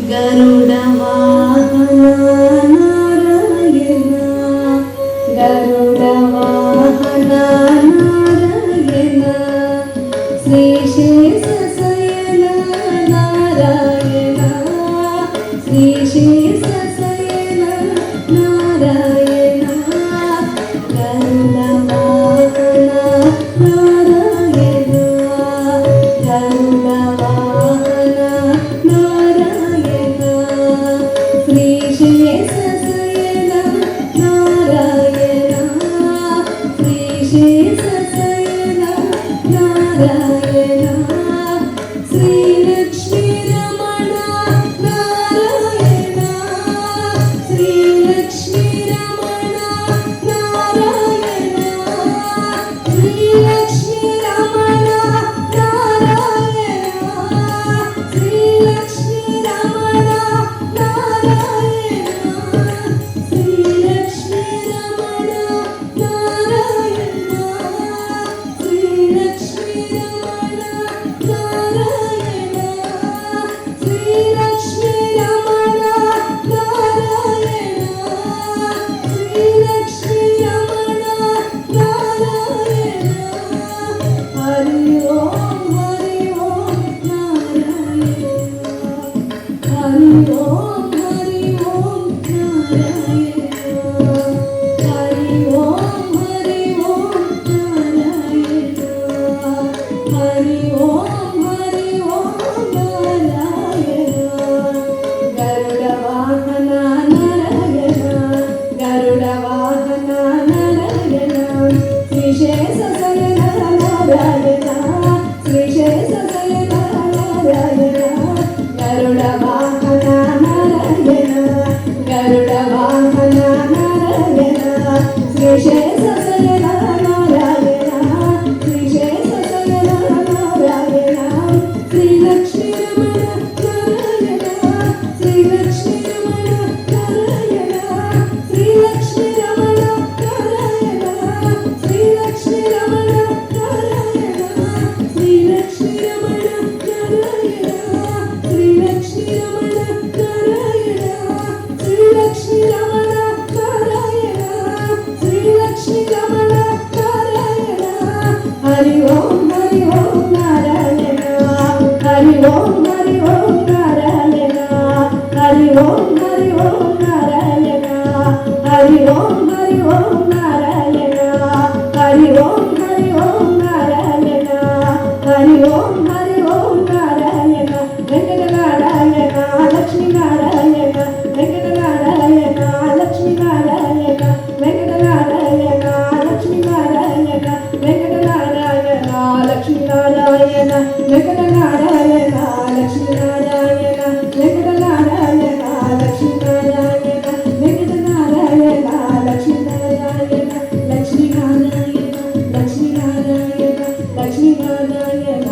గరుడ వాహన నారాయణ గరుడ వాహన నారాయణ శ్రీశేష శయన నారాయణ శ్రీశేష శయన నారాయణ గరుడ వాహన నారాయణ గరుడ వాహన నారాయణ శ్రీశేష శయన నారాయణ శ్రీశేష శయన నారాయణ శ్రీలక్ష్మీ రమణ నారాయణ శ్రీలక్ష్మీ రమణ నారాయణ శ్రీలక్ష్మీ రమణ నారాయణ శ్రీలక్ష్మీ రమణ నారాయణ శ్రీలక్ష్మీ రమణ నారాయణ శ్రీలక్ష్మీ రమణ నారాయణ శ్రీలక్ష్మీ రమణ నారాయణ శ్రీలక్ష్మీ రమణ నారాయణ హరి ఓం నారాయణ హరి ఓం నారాయణ హరి ఓం నారాయణ హరి ఓం నారాయణ గరుడ వాహన నారాయణ గరుడ వాహన నారాయణ శ్రీశేష శయన నారాయణ శ్రీశేష శయన నారాయణ గరుడ వాహన నారాయణ గరుడ వాహన నారాయణ శ్రీశేష శయన నారాయణ శ్రీశేష శయన నారాయణ శ్రీలక్ష్మీ రమణ నారాయణ శ్రీలక్ష్మీ రమణ నారాయణ శ్రీలక్ష్మీ రమణ నారాయణ శ్రీలక్ష్మీ రమణ నారాయణ శ్రీలక్ష్మీ రమణ నారాయణ శ్రీలక్ష్మీ రమణ నారాయణ శ్రీలక్ష్మీ రమణ నారాయణ శ్రీలక్ష్మీ రమణ నారాయణ హరి ఓం నారాయణ హరి ఓం నారాయణ హరి ఓం నారాయణ హరి ఓం నారాయణ హరి ఓం నారాయణ హరి ఓం నారాయణ వెంకట నారాయణ లక్ష్మీ నారాయణ వెంకట నారాయణ లక్ష్మీ నారాయణ వెంకట నారాయణ లక్ష్మీ నారాయణ వెంకట నారాయణ లక్ష్మీ నారాయణ వెంకట నారాయణ లక్ష్మీ నారాయణ వెంకట నారాయణ లక్ష్మీ నారాయణ వెంకట నారాయణ లక్ష్మీ నారాయణ లక్ష్మీ నారాయణ లక్ష్మీ నారాయణ లక్ష్మీ నారాయణ